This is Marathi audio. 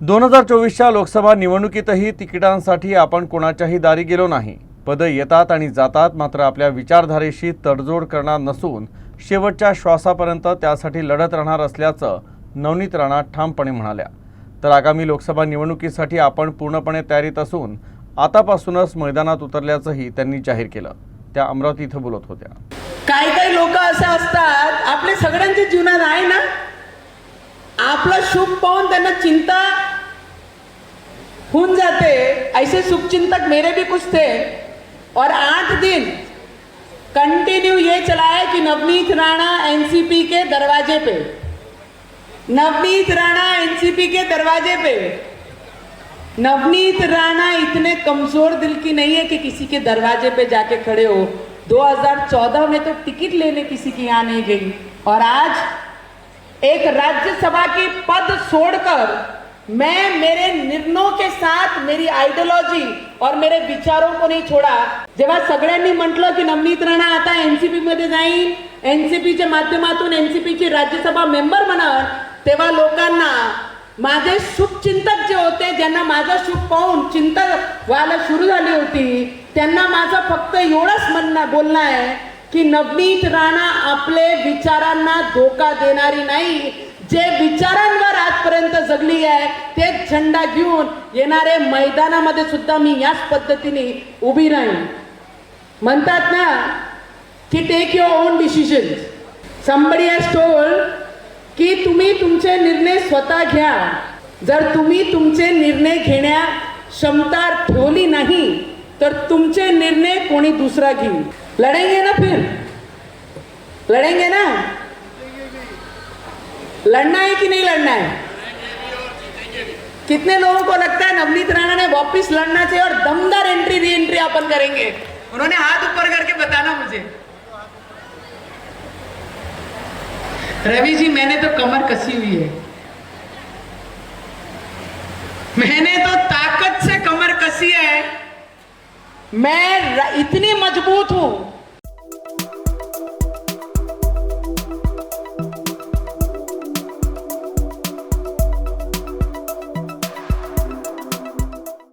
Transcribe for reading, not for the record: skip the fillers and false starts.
2024च्या लोकसभा निवडणुकीतही तिकिटांसाठी आपण कोणाच्याही दारी गेलो नाही। पद येतात आणि जातात, मात्र आपल्या विचारधारेशी तडजोड करणार नसून शेवटच्या श्वासापर्यंत त्यासाठी लढत राहणार असल्याचं नवनीत राणा ठामपणे म्हणाल्या। तर आगामी लोकसभा निवडणुकीसाठी आपण पूर्णपणे तयारीत असून आतापासूनच मैदानात उतरल्याचंही त्यांनी जाहीर केलं। त्या अमरावती इथं बोलत होत्या। काही लोक असे असतात, आपल्या सगळ्यांच्या जीवनात आहे ना, आपला शुभ पाहून त्यांना चिंता होऊन जाते। ऐसे शुभचिंतक मेरे भी कुछ थे और 8 दिन कंटिन्यू ये चलाया कि नवनीत राणा एनसीपी के दरवाजे पे, नवनीत राणा एनसीपी के दरवाजे पे। नवनीत राणा इतने कमजोर दिल की नहीं है कि किसी के दरवाजे पे जाके खड़े हो। 2014 में तो टिकट लेने किसी की यहाँ नहीं गई, और आज एक राज्यसभा की पद छोड़कर मैं मेरे निर्णयों के साथ मेरी आइडियोलॉजी और मेरे विचारों को नहीं छोड़ा। जेव्हा सगळ्यांनी म्हटलं की नवनीत राणा आता एनसीपी मध्ये जाईल, एनसीपीच्या माध्यमातून एनसीपी ची राज्यसभा मेंबर बनणार, तेव्हा लोकांना माझे शुभचिंतक जे होते, ज्यांना माझा शुभ पाहून चिंता व्हायला सुरू झाली होती, त्यांना माझं फक्त एवढंच बोलणं आहे की नवनीत राणा आपले विचारांना धोका देणारी नाही। जे विचारांवर आजपर्यंत जगली आहे ते झेंडा घेऊन येणारे मैदानामध्ये सुद्धा मी याच पद्धतीने उभी राहीन। म्हणतात ना की take your own decisions. Somebody has told की तुम्ही तुमचे निर्णय स्वतः घ्या। जर तुम्ही तुमचे निर्णय घेण्या क्षमता ठेवली नाही तर तुमचे निर्णय कोणी दुसरा घेईल। लढेंगे ना, फिर लड़ेंगे ना? लड़ना है कि नहीं लड़ना है? कितने लोगों को लगता है नवनीत राणा ने वापिस लड़ना चाहिए और दमदार एंट्री री एंट्री अपन करेंगे? उन्होंने हाथ ऊपर करके बताना मुझे। रवि जी, मैंने तो कमर कसी हुई है, मैंने तो ताकत से कमर कसी है। मैं इतनी मजबूत हूं